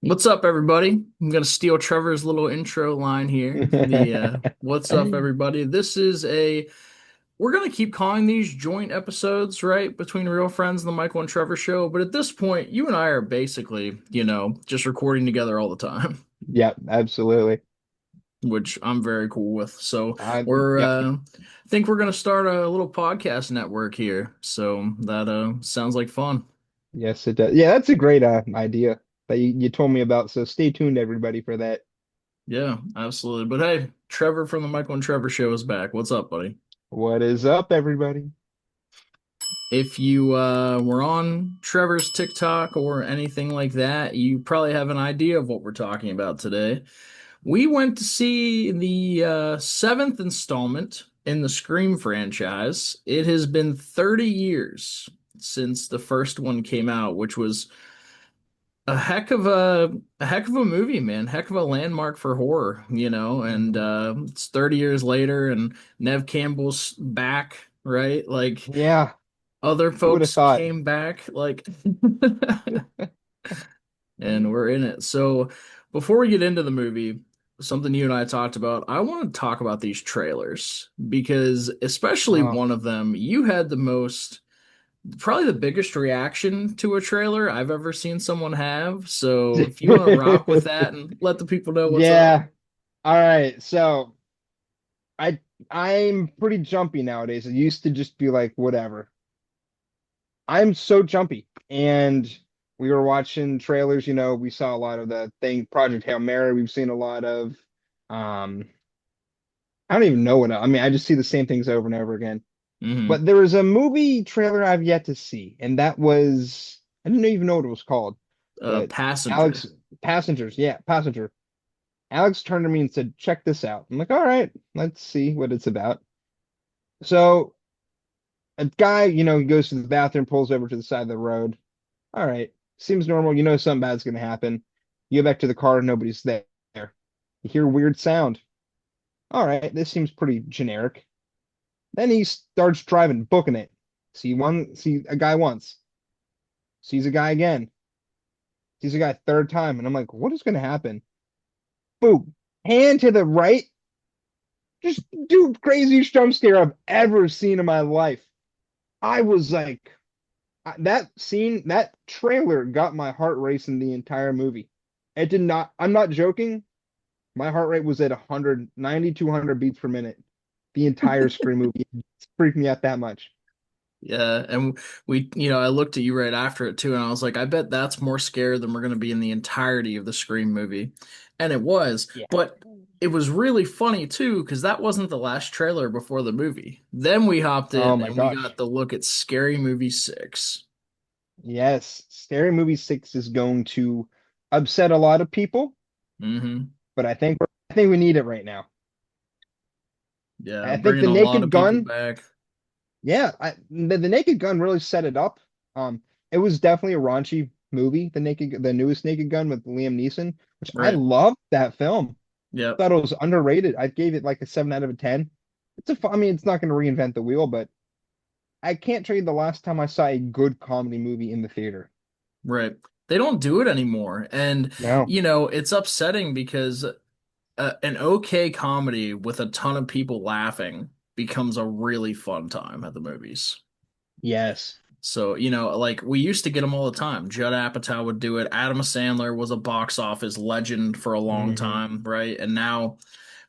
What's up, everybody? I'm gonna steal Trevor's little intro line here. The what's up, everybody? We're gonna keep calling these joint episodes, right, between real friends and the Michael and Trevor show. But at this point, you and I are basically, just recording together all the time, Yep, absolutely. which I'm very cool with. So Yep. I think we're gonna start a little podcast network here. So that sounds like fun. Yes, it does. Yeah, that's a great idea that you told me about. So stay tuned, everybody, for that. Yeah, absolutely. But hey, Trevor from the Michael and Trevor show is back. What's up, buddy? What is up, everybody? If you were on Trevor's TikTok or anything like that, you probably have an idea of what we're talking about today. We went to see the seventh installment in the Scream franchise. It has been 30 years since the first one came out, which was a heck of a movie, man. Heck of a landmark for horror, and Mhm. it's 30 years later and Nev Campbell's back, right? Like Yeah, other who would have folks thought? came back, like, and we're in it. So, before we get into the movie, something you and I talked about, I want to talk about these trailers because, especially Oh, one of them, you had probably the biggest reaction to a trailer I've ever seen someone have. So, if you want to rock with that and let the people know what's up. yeah. All right. So I I'm pretty jumpy nowadays. It used to just be like whatever. I'm so jumpy. And we were watching trailers, we saw a lot of the thing Project Hail Mary. We've seen a lot of um I don't even know I mean, I just see the same things over and over again. Hmm. But there was a movie trailer I've yet to see, and that was I didn't even know what it was called. But Passenger. Alex Passengers, yeah, Passenger. Alex turned to me and said, "Check this out." I'm like, "All right, let's see what it's about." So a guy, he goes to the bathroom, pulls over to the side of the road. All right, seems normal. You know something bad's gonna happen. You go back to the car, nobody's there. You hear a weird sound. All right, this seems pretty generic. Then he starts driving, booking it. See a guy once, sees a guy again, sees a guy third time, and I'm like, what is gonna happen? Boom, hand to the right, just do craziest jump scare I've ever seen in my life. I was like, that scene, that trailer got my heart racing the entire movie. It did not. I'm not joking. My heart rate was at 190, 200 beats per minute. The entire Scream movie. It freaked me out that much. Yeah, and I looked at you right after it too, and I was like, I bet that's more scared than we're going to be in the entirety of the Scream movie. And it was, Yeah. but it was really funny too, because that wasn't the last trailer before the movie. Then we hopped Oh in my and we gosh. got the look at Scary Movie 6. Yes, Scary Movie 6 is going to upset a lot of people, Hmm. but I think we need it right now. Yeah, I think bringing the a lot Naked of people Gun, back. yeah, the Naked Gun really set it up. It was definitely a raunchy movie, the newest Naked Gun with Liam Neeson, which I Right. loved that film. Yep. Thought it was underrated. I gave it like a 7 out of a 10. I mean, it's not going to reinvent the wheel, but I can't tell you the last time I saw a good comedy movie in the theater. Right. They don't do it anymore. And, No. it's upsetting because an okay comedy with a ton of people laughing becomes a really fun time at the movies. Yes. So, like we used to get them all the time. Judd Apatow would do it. Adam Sandler was a box office legend for a long Hmm. time, right? And now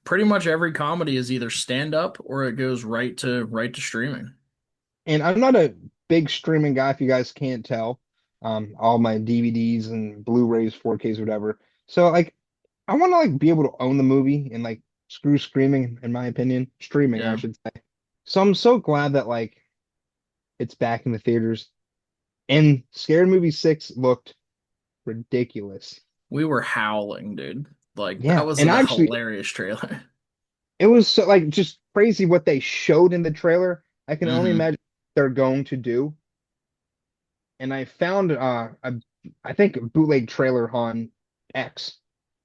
pretty much every comedy is either stand up or it goes right to streaming. And I'm not a big streaming guy, if you guys can't tell. All my DVDs and Blu-rays, 4Ks, whatever. So like, I want to like be able to own the movie and like screw screaming, in my opinion, streaming, I Yeah. should say. So I'm so glad that like it's back in the theaters. And Scary Movie 6 looked ridiculous. We were howling, dude. Like that Yeah, was and a actually, hilarious trailer. it was so like just crazy what they showed in the trailer. I can only Hmm. imagine what they're going to do. And I found I think a bootleg trailer on X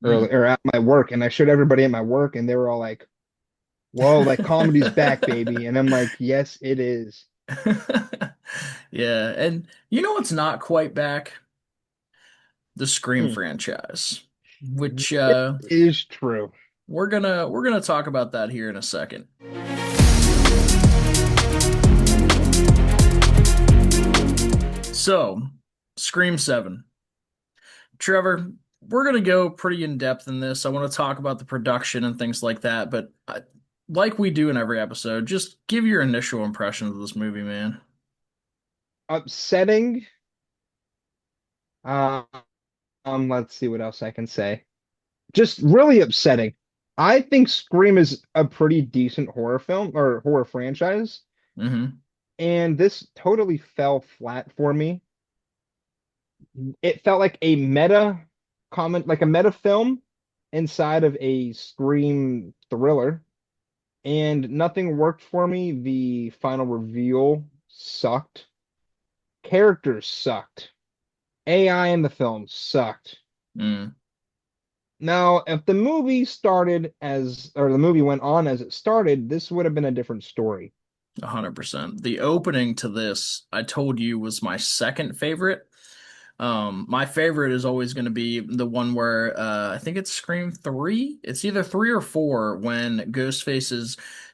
Mm. or at my work, and I showed everybody at my work, and they were all like, "Whoa, like comedy's back, baby!" And I'm like, "Yes, it is." Yeah, and you know what's not quite back? the Scream Hmm. franchise, which It is true. we're gonna talk about that here in a second. So, Scream 7. Trevor, we're gonna go pretty in depth in this. I want to talk about the production and things like that, but like we do in every episode, just give your initial impressions of this movie, man. Upsetting. Uh, let's see what else I can say. Just really upsetting. I think Scream is a pretty decent horror film or horror franchise, Hmm. and this totally fell flat for me. It felt like a meta comment, like a meta film inside of a Scream thriller, and nothing worked for me. The final reveal sucked. Characters sucked. AI in the film sucked. Mm, Now, if the movie started as, or the movie went on as it started, this would have been a different story. 100%. The opening to this, I told you, was my second favorite. My favorite is always going to be the one where I think it's Scream 3. It's either 3 or 4 when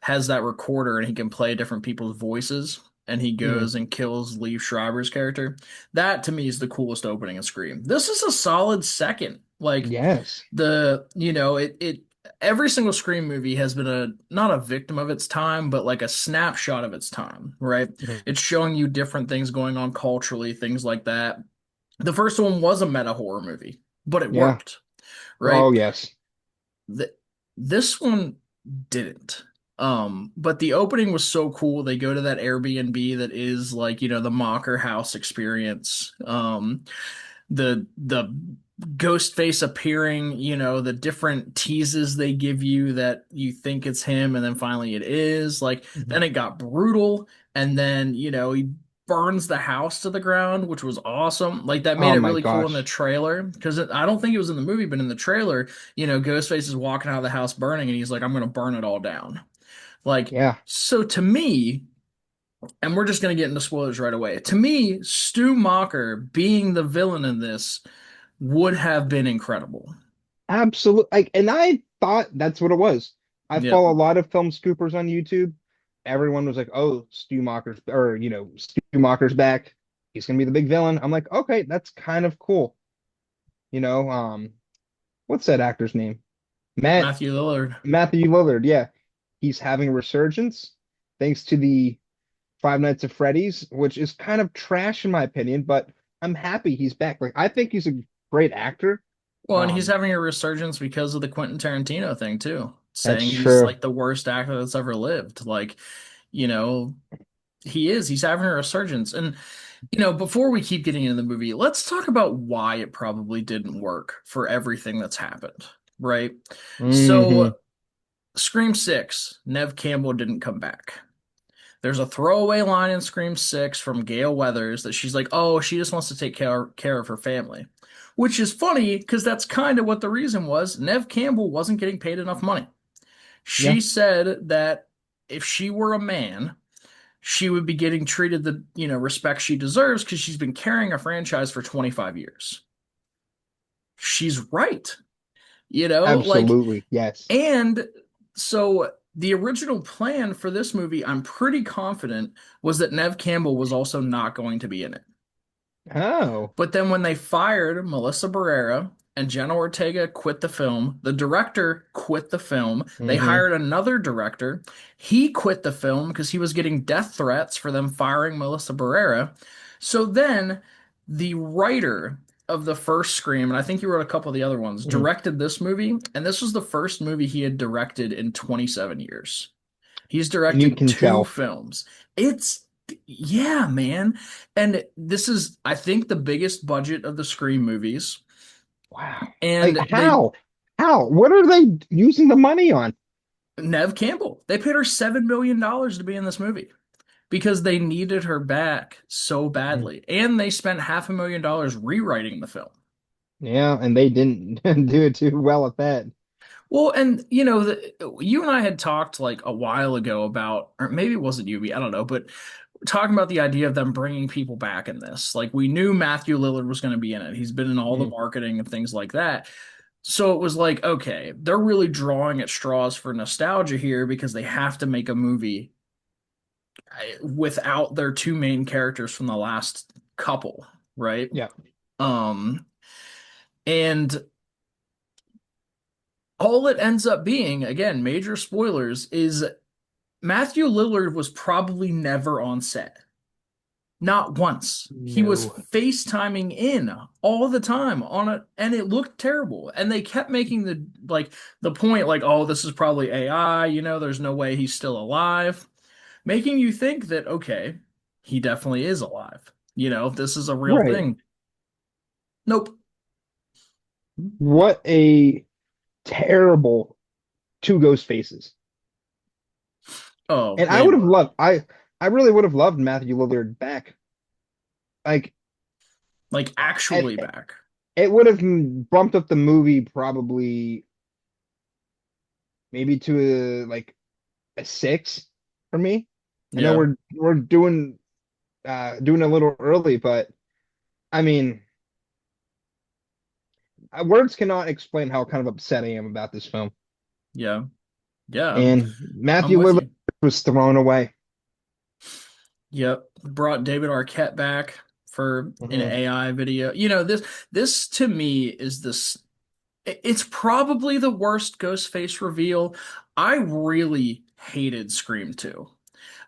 has that recorder and he can play different people's voices and he Mm, goes and kills Lee Schreiber's character. That to me is the coolest opening of Scream. This is a solid second. Like yes. it every single Scream movie has been a not a victim of its time, but like a snapshot of its time, right? Mhm. It's showing you different things going on culturally, things like that. The first one was a meta horror movie, but it Yeah. worked, Oh, right? yes. Th This one didn't. But the opening was so cool. They go to that Airbnb that is like, the Mocker house experience. The Ghostface appearing, the different teases they give you that you think it's him, and then finally it is. Like, Mhm. then it got brutal, and then, he burns the house to the ground, which was awesome. Like, that made Oh it my really cool in the gosh. trailer, because I don't think it was in the movie, but in the trailer, Ghostface is walking out of the house burning, and he's like, I'm gonna burn it all down. Like, Yeah. so to me, and we're just gonna get into spoilers right away. To me, Stu Macher being the villain in this would have been incredible. Absolutely. Like, and I thought that's what it was. I Yep. follow a lot of film scoopers on YouTube. Everyone was like, "Oh, Stu Macher's, or Stu Macher's back. He's gonna be the big villain." I'm like, "Okay, that's kind of cool." You know, what's that actor's name? Matt Matthew Lillard. Matthew Lillard. Yeah, he's having a resurgence thanks to the Five Nights at Freddy's, which is kind of trash in my opinion, but I'm happy he's back. Like, I think he's a great actor. Well, and he's Um, having a resurgence because of the Quentin Tarantino thing too, that's saying he's true. like the worst actor that's ever lived. Like, you know, he is. He's having a resurgence. And, before we keep getting into the movie, let's talk about why it probably didn't work for everything that's happened, right? Hmm. So, Scream 6, Nev Campbell didn't come back. There's a throwaway line in Scream 6 from Gail Weathers that she's like, oh, she just wants to take care of her family. Which is funny because that's kind of what the reason was. Nev Campbell wasn't getting paid enough money. Yeah, She said that if she were a man, she would be getting treated the, respect she deserves because she's been carrying a franchise for 25 years. She's right. Like, absolutely. Yes. and so the original plan for this movie, I'm pretty confident, was that Nev Campbell was also not going to be in it. Oh. But then when they fired Melissa Barrera and Jenna Ortega quit the film, the director quit the film. They Hmm. hired another director. He quit the film because he was getting death threats for them firing Melissa Barrera. So then the writer of the first Scream, and I think he wrote a couple of the other ones, Hmm. directed this movie, and this was the first movie he had directed in 27 years. He's And you directed can two tell. films. Yeah, man. And this is, I think, the biggest budget of the Scream movies. Wow. Like, And they, how? How? What are they using the money on? Nev Campbell, they paid her $7 million to be in this movie because they needed her back so Mhm. badly. And they spent $500,000 rewriting the film. Yeah, and they didn't do it too well at that. Well, and you and I had talked like a while ago about, or maybe it wasn't you, I don't know, but talking about the idea of them bringing people back in this. Like we knew Matthew Lillard was going to be in it. He's been in all the Mhm. marketing and things like that. So it was like, okay, they're really drawing at straws for nostalgia here because they have to make a movie without their two main characters from the last couple, right? Yeah. Um, and all it ends up being, again, major spoilers, is Matthew Lillard was probably never on set. Not once. He was No. FaceTiming in all the time on it, and it looked terrible. And they kept making the point like, oh, this is probably AI, there's no way he's still alive, making you think that okay, he definitely is alive. This is a real Right. thing. Nope. What a terrible two ghost faces. Oh, And I they would have were loved I really would have loved Matthew Lillard back. Like like actually it, back. it would have bumped up the movie probably maybe to a six for me. I know Yeah, we're doing a little early, but I mean, words cannot explain how kind of upset I am about this film. yeah, yeah. And I'm Matthew with Lillard you. was thrown away. Yep. Brought David Arquette back for an Mhm. AI video. This to me is this it's probably the worst Ghostface reveal. I really hated Scream 2.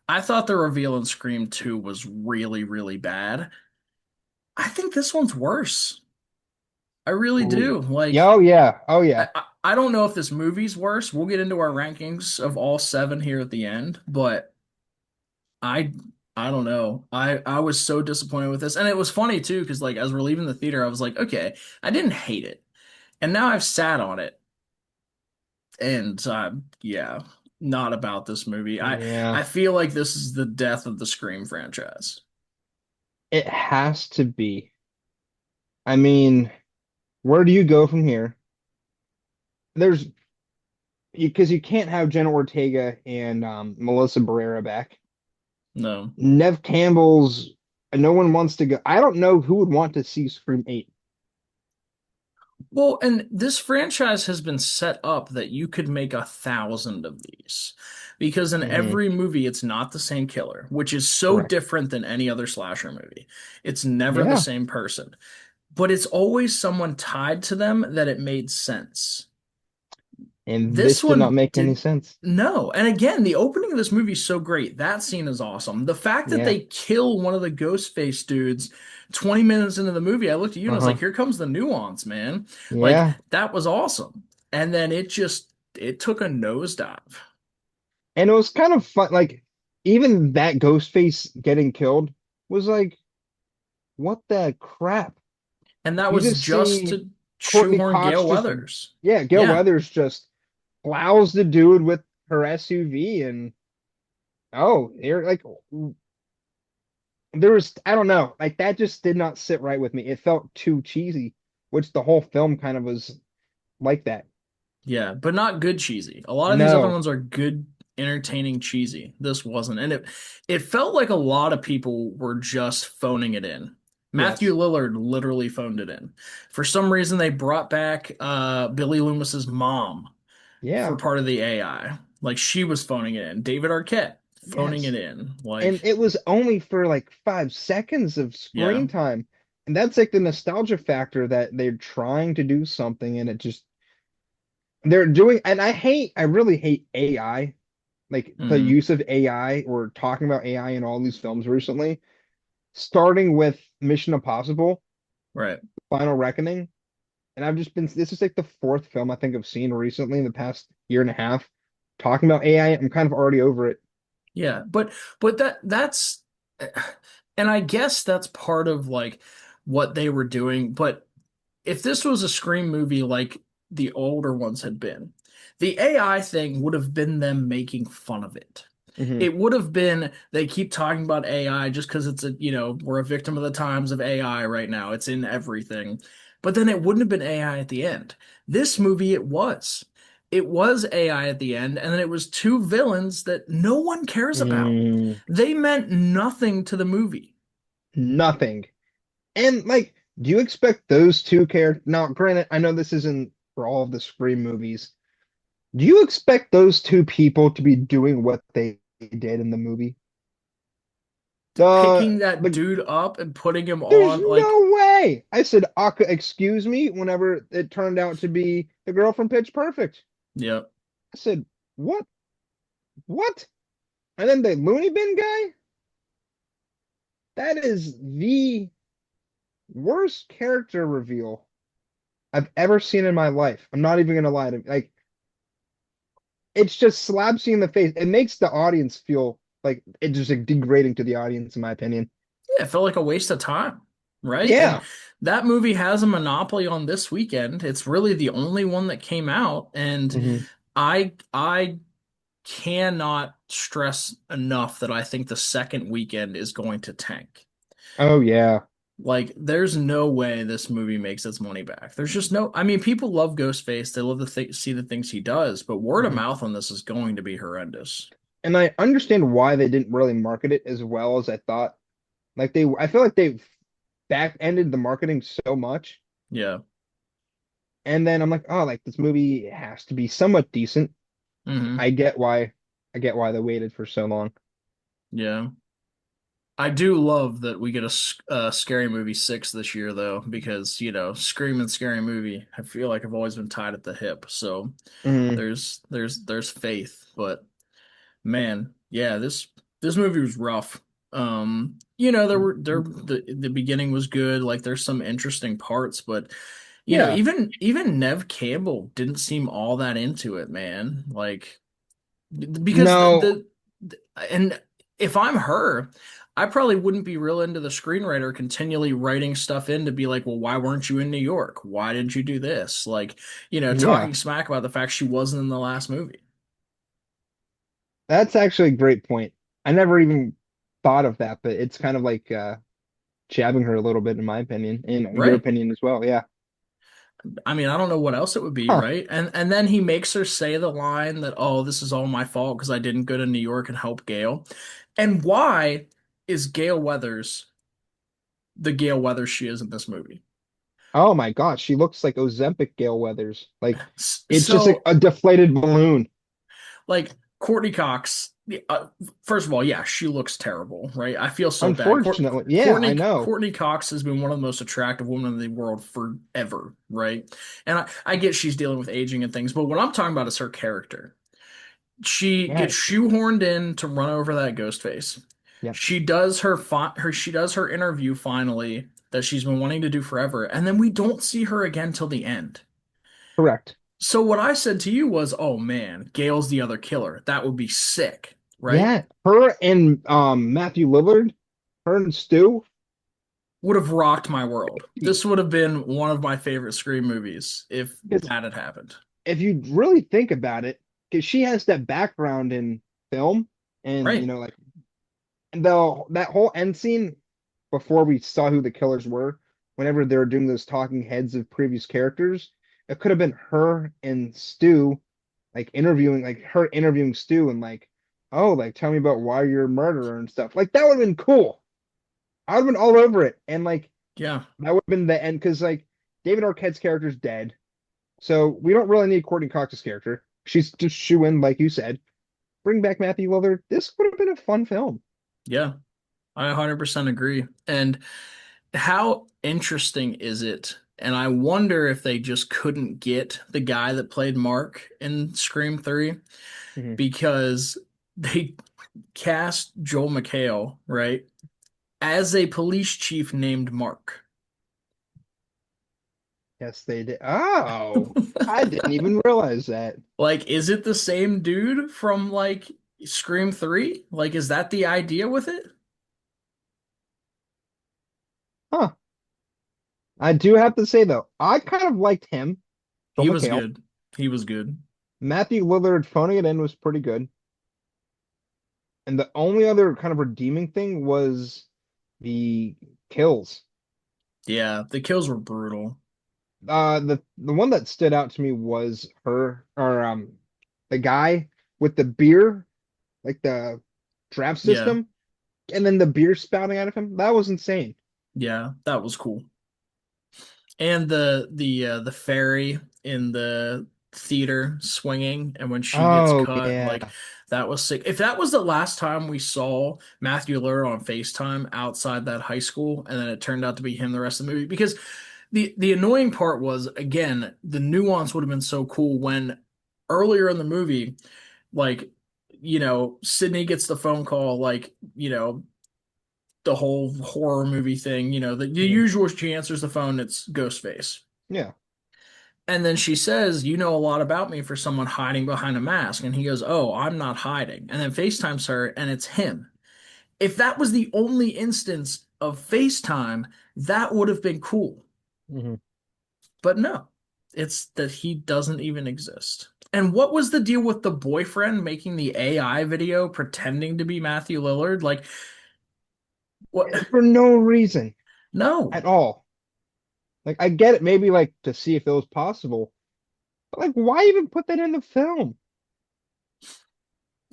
I thought the reveal in Scream 2 was really, really bad. I think this one's worse. I really Ooh. do. Yeah, Like oh yeah, oh I, yeah. I I don't know if this movie's worse. We'll get into our rankings of all seven here at the end, but I I don't know. I was so disappointed with this. And it was funny too, because like as we're leaving the theater, I was like, okay, I didn't hate it. And now I've sat on it and yeah, not about this movie. I Yeah. feel like this is the death of the Scream franchise. It has to be. I mean, where do you go from here? There's because you can't have Jenna Ortega and Melissa Barrera back. No. Nev Campbell's no one wants to go. I don't know who would want to see Scream 8. Well, and this franchise has been set up that you could make 1,000 of these because in Hmm. every movie, it's not the same killer, which is so Correct. different than any other slasher movie. It's never the Yeah. same person, but it's always someone tied to them that it made sense. And This this did not one make any did sense. no. And again, the opening of this movie is so great. That scene is awesome. The fact that Yeah. they kill one of the Ghostface dudes 20 minutes into the movie, I looked at you and I was like, Uh-huh. here comes the nuance, man. Like, Yeah. that was awesome. And then it took a nosedive. And it was kind of fun. Like, even that Ghostface getting killed was like, what the crap? And that You was just just see to Courtney shoehorn Cox Gale just, Weathers. yeah, Gail Yeah. Weathers just plows the dude with her SUV. And oh, they're like, there was, I don't know, like that just did not sit right with me. It felt too cheesy, which the whole film kind of was like that. Yeah, but not good cheesy. A lot of these other No. ones are good, entertaining cheesy. This wasn't. And it felt like a lot of people were just phoning it in. Matthew Yes. Lillard literally phoned it in. For some reason they brought back Billy Loomis's mom for Yeah. part of the AI. Like she was phoning it in. David Arquette phoning it Yes. in. And Like, it was only for like 5 seconds of yeah. screen time. And that's like the nostalgia factor that they're trying to do something and it just they're doing and I really hate AI, like the Hmm. use of AI or talking about AI in all these films recently, starting with Mission Impossible, Right. Final Reckoning. And I've just been this is like the fourth film I think I've seen recently in the past year and a half talking about AI. I'm kind of already over it. Yeah, but that's and I guess that's part of like what they were doing, but if this was a Scream movie like the older ones had been, the AI thing would have been them making fun of it. Hmm. It would have been they keep talking about AI just because it's we're a victim of the times of AI right now. It's in everything. But then it wouldn't have been AI at the end. This movie, it was. it was AI at the end, and then it was two villains that no one cares about. Mm, They meant nothing to the movie. nothing. And like, do you expect those two characters? Now, granted, I know this isn't for all of the Scream movies. Do you expect those two people to be doing what they did in the movie? Picking that The dude up and putting him There's on, like, no way. I said, Aka, excuse me, whenever it turned out to be the girl from Pitch Perfect. yeah. I said, what? What? And then the loony bin guy? That is the worst character reveal I've ever seen in my life. I'm not even gonna lie to you. Like, it's just slaps you in the face. It makes the audience feel like it's just like degrading to the audience, in my opinion. Yeah, it felt like a waste of time, right? And Yeah. that movie has a monopoly on this weekend. It's really the only one that came out, and Hmm. I cannot stress enough that I think the second weekend is going to tank. Oh yeah. Like, there's no way this movie makes its money back. There's just no, I mean, people love Ghostface. They love to see the things he does, but word of Hmm. mouth on this is going to be horrendous. And I understand why they didn't really market it as well as I thought. Like I feel like they back-ended the marketing so much. Yeah. And then I'm like, oh, like this movie has to be somewhat decent. Hmm. I get why, I get why they waited for so long. Yeah. I do love that we get a Scary Movie 6 this year, though, because, Scream and Scary Movie, I feel like I've always been tied at the hip. So Mm, there's faith. But man, yeah, this movie was rough. The beginning was good. Like, there's some interesting parts, but yeah, even Nev Campbell didn't seem all that into it, man. Like, because no, and if I'm her, I probably wouldn't be real into the screenwriter continually writing stuff in to be like, well, why weren't you in New York? Why didn't you do this? Like, yeah, talking smack about the fact she wasn't in the last movie. that's actually a great point. I never even thought of that, but it's kind of like jabbing her a little bit, in my opinion, and your Right. opinion as well. Yeah. I mean, I don't know what else it would be, Huh. right? And then he makes her say the line that, oh, this is all my fault because I didn't go to New York and help Gail. And why is Gail Weathers the Gail Weathers she is in this movie? Oh my gosh, she looks like Ozempic Gale Weathers. Like it's just like So, a deflated balloon. like, Courtney Cox, first of all, yeah, she looks terrible, right? I feel so bad. Unfortunately, yeah, I Courtney know. Courtney Cox has been one of the most attractive women in the world forever, right? And I get she's dealing with aging and things, but what I'm talking about is her character. She Yeah, gets shoehorned in to run over that ghost face. yeah, She does her interview finally that she's been wanting to do forever, and then we don't see her again till the end. correct. So what I said to you was, "Oh man, Gail's the other killer. That would be sick, right?" Yeah, her and Matthew Lillard, her and Stu. Would have rocked my world. This would have been one of my favorite Scream movies if Because that had happened. if you really think about it, because she has that background in film, and Right. like the that whole end scene before we saw who the killers were, whenever they were doing those talking heads of previous characters, it could have been her and Stu, like interviewing, like her interviewing Stu, and like, oh, like tell me about why you're a murderer and stuff. Like that would have been cool. I would have been all over it, and like Yeah. that would have been the end because like David Arquette's character's dead. So we don't really need Courtney Cox's character. She's just shoe in, like you said. Bring back Matthew Lillard. This would have been a fun film. Yeah. I 100% agree. And how interesting is it? And I wonder if they just couldn't get the guy that played Mark in Scream 3 Mhm. because they cast Joel McHale, right, as a police chief named Mark. Yes, they did. Oh, I didn't even realize that. Like, is it the same dude from, like, Scream 3? Like, is that the idea with it? Huh. I do have to say though, I kind of liked him, Joel He was McHale. good. He was good. Matthew Lillard phoning it in was pretty good. And the only other kind of redeeming thing was the kills. Yeah, the kills were brutal. The one that stood out to me was her or the guy with the beer, like the draft Yeah. system, and then the beer spouting out of him. That was insane. Yeah, that was cool. And the fairy in the theater swinging, and when she gets Oh cut, like yeah. that was sick. If that was the last time we saw Matthew Lillard on FaceTime outside that high school, and then it turned out to be him the rest of the movie, because the annoying part was, again, the nuance would have been so cool when earlier in the movie, like, Sydney gets the phone call, like, the whole horror movie thing, the Mhm. usual, she answers the phone, it's Ghostface. Yeah. And then she says, "You know a lot about me for someone hiding behind a mask." And he goes, "Oh, I'm not hiding." And then FaceTimes her, and it's him. If that was the only instance of FaceTime, that would have been cool. Hmm. But no, it's that he doesn't even exist. And what was the deal with the boyfriend making the AI video pretending to be Matthew Lillard? Like, what? For no reason No, at all. Like I get it, maybe like to see if it was possible, but like why even put that in the film?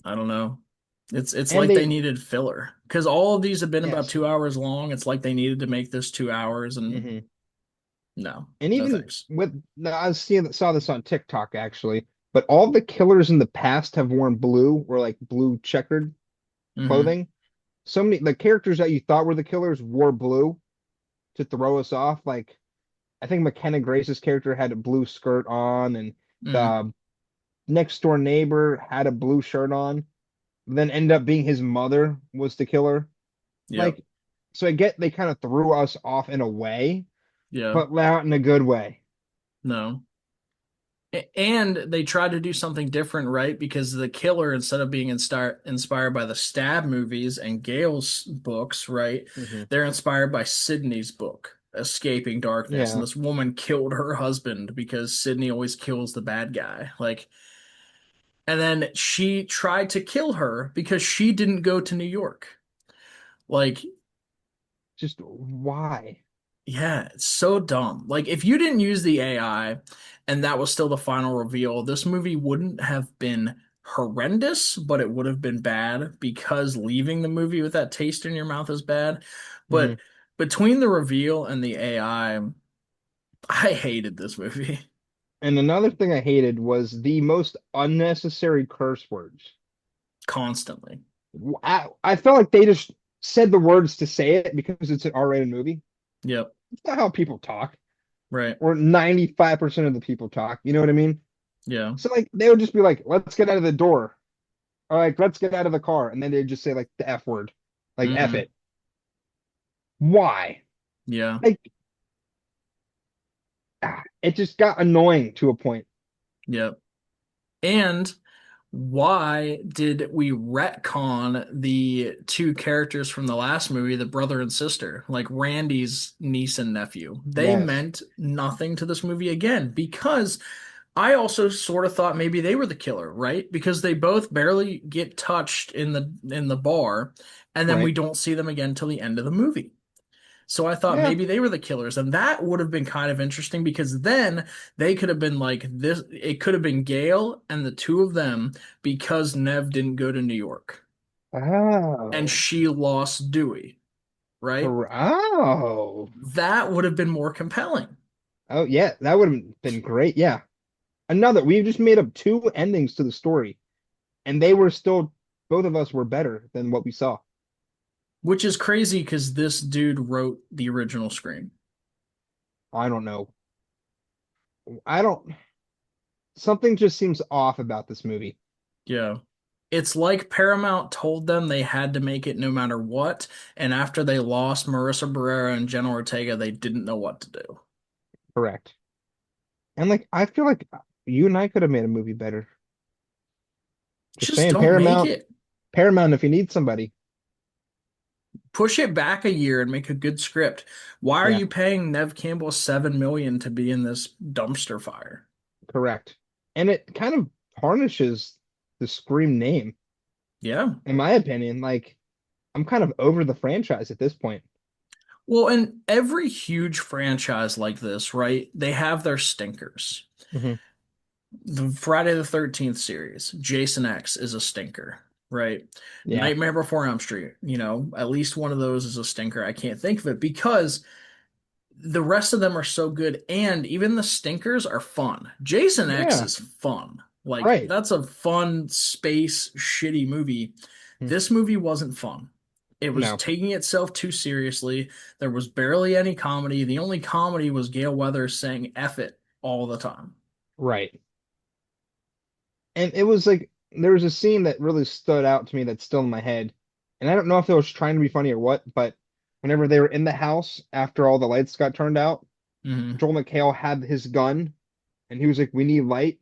I don't know. It's And like they they, needed filler because all of these have been about yes. 2 hours long. It's like they needed to make this 2 hours, and Hmm. no, And no even thanks. with I was seeing saw this on TikTok actually, but all the killers in the past have worn blue or like blue checkered Hmm. clothing. So many the characters that you thought were the killers wore blue to throw us off. Like I think McKenna Grace's character had a blue skirt on, and Mm. the next door neighbor had a blue shirt on. Then ended up being his mother was the killer. Yep. Like, so I get they kind of threw us off in a way, Yeah. but not in a good way. No. And they tried to do something different, right? Because the killer, instead of being inspired by the Stab movies and Gale's books, right? Hmm. They're inspired by Sydney's book, Escaping Darkness. And Yeah, this woman killed her husband because Sydney always kills the bad guy. Like, and then she tried to kill her because she didn't go to New York. Like, just why? yeah, it's so dumb. Like, if you didn't use the AI and that was still the final reveal, this movie wouldn't have been horrendous, but it would have been bad because leaving the movie with that taste in your mouth is bad. Hmm. But between the reveal and the I hated this movie And another thing I hated was the most unnecessary curse words. constantly. I felt like they just said the words to say it because it's an R-rated movie. Yep, It's not how people talk, right. or 95% of the people talk. You know what I mean? Yeah. So like they would just be like, "Let's get out of the door," or like, "Let's get out of the car," and then they'd just say like the F word, like F Hmm. it. Why? Yeah. Like it just got annoying to a point. Yep. And why did we retcon the two characters from the last movie, the brother and sister, like Randy's niece and nephew? They Yes. meant nothing to this movie again because I also sort of thought maybe they were the killer, right? Because they both barely get touched in the bar, and then we Right. don't see them again till the end of the movie. So I thought Yeah. maybe they were the killers, and that would have been kind of interesting because then they could have been like this. It could have been Gale and the two of them because Nev didn't go to New York and Oh. she lost Dewey, right? Oh. That would have been more compelling. Oh yeah, that would have been great. Yeah. Another, we've just made up two endings to the story, and they were still, both of us were better than what we saw. Which is crazy because this dude wrote the original Scream. I don't know. I don't, something just seems off about this movie. Yeah. It's like Paramount told them they had to make it no matter what, and after they lost Marissa Barrera and Jenna Ortega, they didn't know what to do. Correct. And like, I feel like you and I could have made a movie better. Just Just saying, don't make Paramount, it. Paramount, if you need somebody. Push it back a year and make a good script. Why are Yeah, you paying Nev Campbell 7 million to be in this dumpster fire? correct. And it kind of tarnishes the Scream name, Yeah. in my opinion. Like, I'm kind of over the franchise at this point. Well, and every huge franchise like this, right? They have their stinkers. Hmm. The Friday the 13th series, Jason X is a stinker, right? Yeah, Nightmare Before Elm Street, at least one of those is a stinker. I can't think of it because the rest of them are so good, and even the stinkers are fun. Jason X yeah, is fun. Like, right. that's a fun space shitty movie. Hmm. This movie wasn't fun. It was No, taking itself too seriously. There was barely any comedy. The only comedy was Gale Weathers saying F it all the time. right. And it was like there was a scene that really stood out to me that's still in my head. And I don't know if it was trying to be funny or what, but whenever they were in the house after all the lights got turned out, Hmm. Joel McHale had his gun and he was like, "We need light."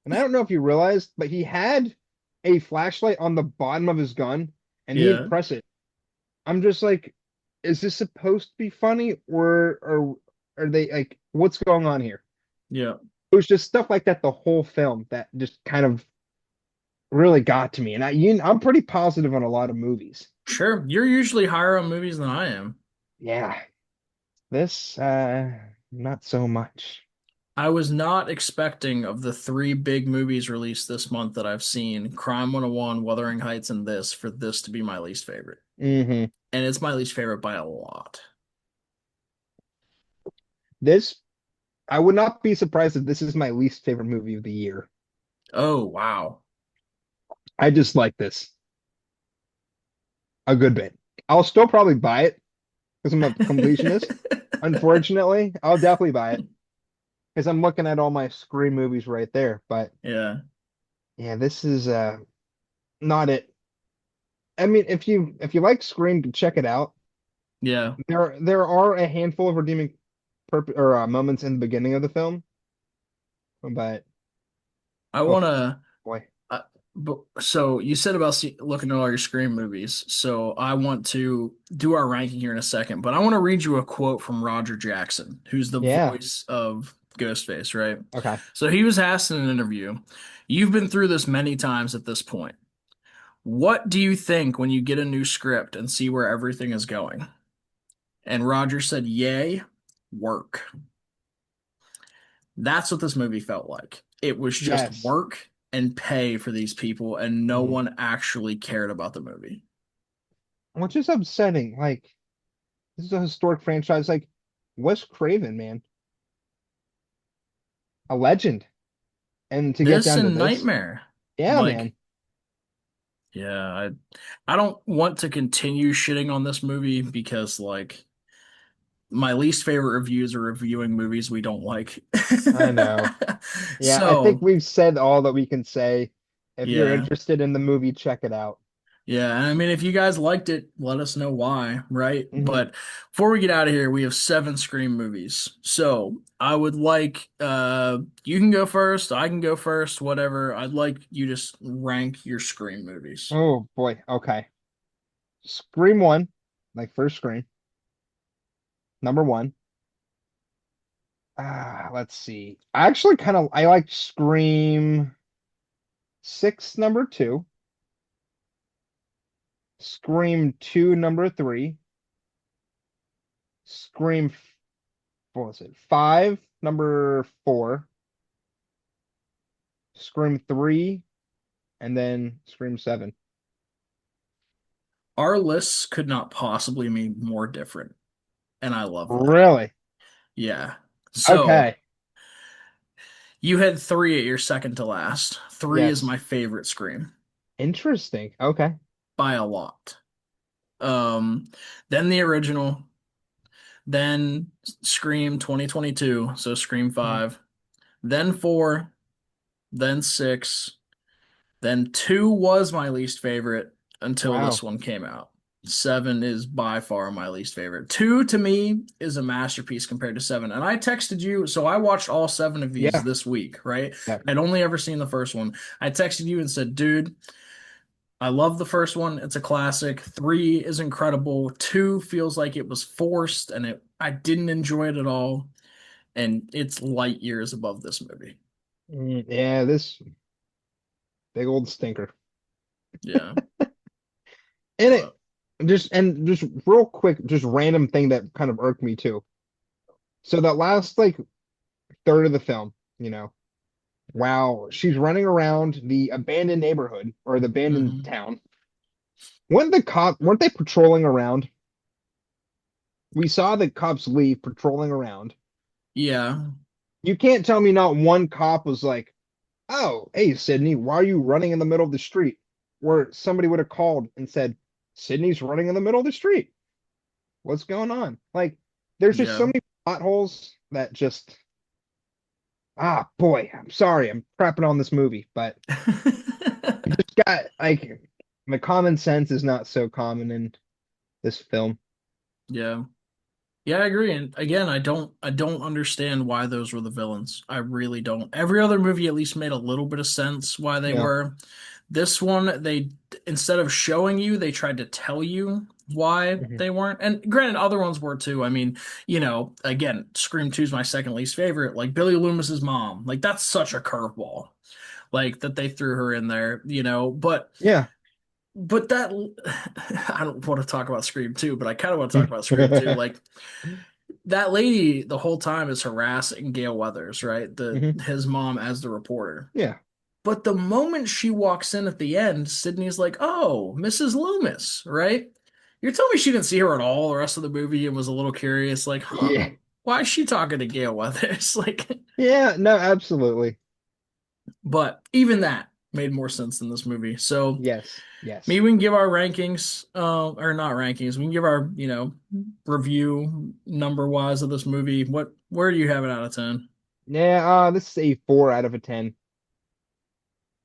And I don't know if you realized, but he had a flashlight on the bottom of his gun and he'd Yeah. press it. I'm just like, is this supposed to be funny or are they like, what's going on here? Yeah. It was just stuff like that the whole film that just kind of really got to me. And I'm pretty positive on a lot of movies. Sure. You're usually higher on movies than I am. Yeah, this not so much. I was not expecting of the three big movies released this month that I've seen, Crime 101, Wuthering Heights, and this, for this to be my least favorite. Hmm. And it's my least favorite by a lot. This I would not be surprised if this is my least favorite movie of the year. Oh, wow. I just like this a good bit. I'll still probably buy it because I'm a completionist. Unfortunately, I'll definitely buy it because I'm looking at all my Scream movies right there. But Yeah. yeah, this is not it. I mean, if you like Scream, check it out. Yeah. There are a handful of redeeming moments in the beginning of the film, but I oh want to. boy, But so you said about looking at all your Scream movies. So I want to do our ranking here in a second, but I want to read you a quote from Roger Jackson, who's the yeah, voice of Ghostface, right? okay, So he was asked in an interview, "You've been through this many times at this point. What do you think when you get a new script and see where everything is going?" And Roger said, "Yay, work." That's what this movie felt like. It was just yes, work and pay for these people, and no mhm. one actually cared about the movie. Which is upsetting. Like this is a historic franchise. Like Wes Craven, man, a legend, and to get This down to and this, Nightmare. yeah, Like, man. yeah, I don't want to continue shitting on this movie because like my least favorite reviews are reviewing movies we don't like. I know. Yeah, I think So, we've said all that we can say. If you're yeah. interested in the movie, check it out. Yeah, and I mean, if you guys liked it, let us know why, right? Hmm. But before we get out of here, we have seven Scream movies. So I would like, you can go first, I can go first, whatever. I'd like you to rank your Scream movies. Oh boy. Okay. Scream one, like first Scream, number one. Let's see. I actually I like Scream six, number two, Scream two, number three, Scream, what was it? Five, number four, Scream three, and then Scream seven. Our lists could not possibly be more different, and I love that. Really? Yeah. So Okay. you had three at your second to last. Three is Yes. my favorite Scream Interesting. Okay. by a lot. Um, then the original, then Scream 2022, so Scream Mhm. 5, then 4, then 6, then 2 was my least favorite until this Wow. one came out. 7 is by far my least favorite. 2 to me is a masterpiece compared to 7. And I texted you, so I watched all 7 of these Yeah. this week, right? Yeah. I'd only ever seen the first one. I texted you and said, "Dude, I love the first one. It's a classic. 3 is incredible. 2 feels like it was forced and I didn't enjoy it at all. And it's light years above this movie." Yeah, this big old stinker. Yeah. And But just real quick, just random thing that kind of irked me too. So that last like third of the film, while she's running around the abandoned neighborhood or the abandoned Hmm. town, weren't they patrolling around? We saw the cops leave patrolling around. Yeah, You can't tell me not one cop was like, "Oh, hey, Sydney, why are you running in the middle of the street?" Where somebody would have called and said, "Sydney's running in the middle of the street. What's going on?" Like, there's just so yeah. many potholes that just, boy, I'm sorry, I'm crapping on this movie, but it's got like the common sense is not so common in this film. Yeah. Yeah, I agree. And again, I don't understand why those were the villains. I really don't. Every other movie at least made a little bit of sense why they Yeah. were. This one, they instead of showing you, they tried to tell you why Mhm. they weren't. And granted, other ones were too. I mean, again, Scream 2 is my second least favorite. Like Billy Loomis's mom. Like that's such a curveball. Like that they threw her in there, Yeah. but that I don't want to talk about Scream 2, but I kind of want to talk about Scream 2. Like that lady the whole time is harassing Gail Weathers, right? The Mhm. his mom as the reporter. Yeah. But the moment she walks in at the end, Sydney's like, "Oh, Mrs. Loomis," right? You're telling me she didn't see her at all the rest of the movie and was a little curious, like, "Huh, Yeah. why is she talking to Gail Weathers?" Like, Yeah. No, absolutely. but even that made more sense than this movie. So Yes. Yes. maybe we can give our rankings, or not rankings. We can give our, review number wise of this movie. Where do you have it out of 10? Yeah. This is a 4 out of a 10,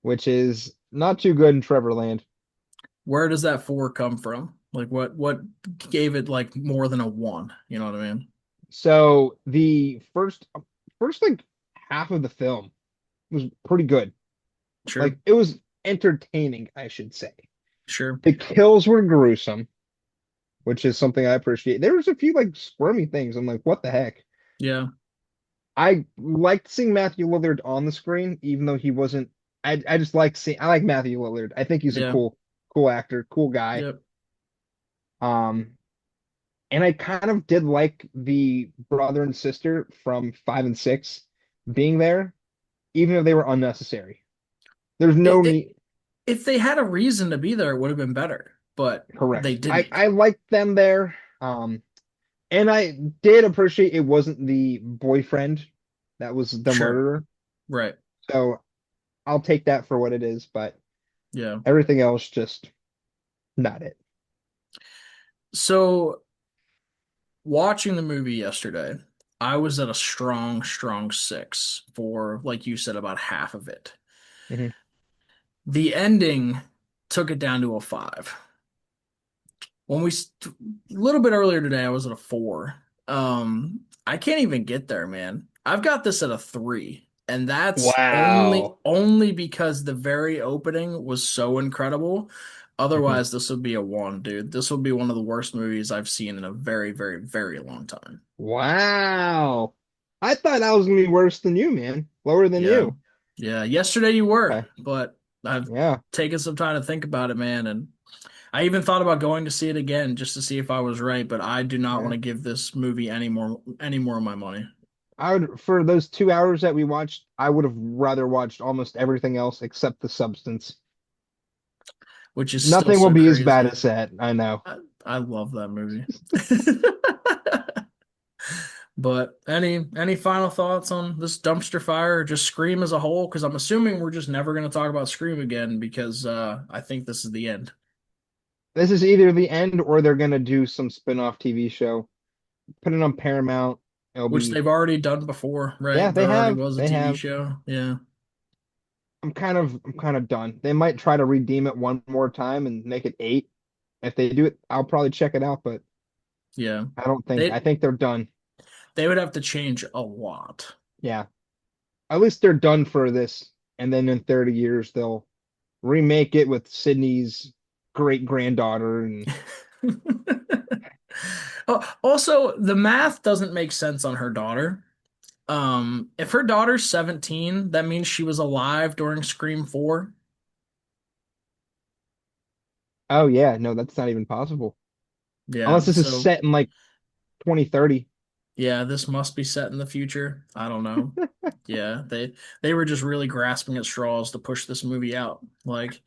which is not too good in Trevorland. Where does that four come from? Like what gave it like more than a one? You know what I mean? So the first like half of the film was pretty good. Sure, Like it was entertaining, I should say. sure, The kills were gruesome, which is something I appreciate. There was a few like squirmy things. I'm like, what the heck? yeah, I liked seeing Matthew Lillard on the screen, even though he wasn't. I just like seeing. I like Matthew Lillard. I think he's a yeah, cool actor, cool guy. yep. Um, and I kind of did like the brother and sister from 5 and 6 being there, even if they were unnecessary. There's no It, need. if they had a reason to be there, it would have been better, but they Correct. didn't. I liked them there. And I did appreciate it wasn't the boyfriend that was the Sure, murderer. right, So I'll take that for what it is, but yeah. everything else just not it. So watching the movie yesterday, I was at a strong, strong six for, like you said, about half of it. Hmm. The ending took it down to a five. When a little bit earlier today, I was at a four. I can't even get there, man. I've got this at a three, and that's only Wow. only because the very opening was so incredible. Hmm. Otherwise, this would be a one, dude. This would be one of the worst movies I've seen in a very, very, very long time. Wow. I thought I was gonna be worse than you, man. Lower than Yeah. you. Yeah. Yesterday you were, Okay. but I've Yeah. taken some time to think about it, man, and I even thought about going to see it again just to see if I was right, but I do not want Yeah. to give this movie any more of my money, I would for those 2 hours that we watched, I would have rather watched almost everything else except The Substance. which is still Nothing will so be as bad crazy. as that. I know. I love that movie. But any final thoughts on this dumpster fire or just Scream as a whole? Because I'm assuming we're just never going to talk about Scream again because I think this is the end, This is either the end or they're gonna do some spin-off TV show. Put it on Paramount. It'll which be they've already done before, yeah, right? they There already have. was a They TV have. show. Yeah, I'm kind of done. They might try to redeem it one more time and make it 8. If they do it, I'll probably check it out, but yeah. I They think they're done. they would have to change a lot. Yeah. At least they're done for this. And then in 30 years they'll remake it with Sydney's great granddaughter and Oh, also, the math doesn't make sense on her daughter. If her daughter's 17, that means she was alive during Scream 4. oh yeah, no, that's not even possible. Yeah. Unless this is So set in like 2030. yeah, this must be set in the future. I don't know. Yeah, they were just really grasping at straws to push this movie out. Like,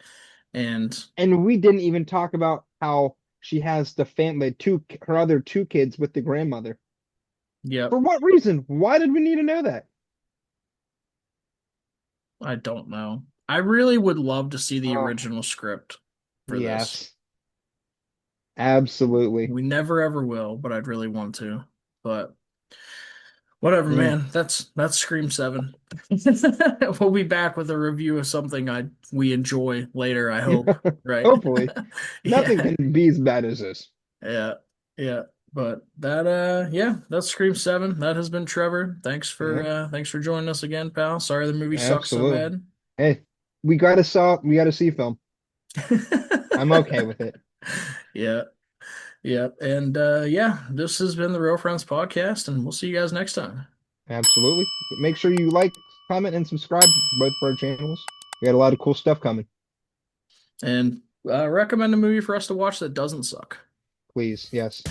and And we didn't even talk about how she has the family, her other two kids with the grandmother. yep, For what reason? Why did we need to know that? I don't know. I really would love to see the Oh, original script for this. yes, absolutely. We never ever will, but I'd really want to. But whatever, Mm. man. That's Scream 7. We'll be back with a review of something I we enjoy later, I hope, right? Hopefully, nothing Yeah. can be as bad as this. Yeah. Yeah. But that yeah, that's Scream 7. That has been Trevor. Yeah, Thanks for joining us again, pal. Sorry the movie sucks so absolutely. bad. Hey, we gotta see film. I'm okay with it. Yeah. Yeah. And yeah, this has been the Real Friends podcast, and we'll see you guys next time. Absolutely. Make sure you like, comment, and subscribe both of our channels. We got a lot of cool stuff coming. And recommend a movie for us to watch that doesn't suck. Please, yes.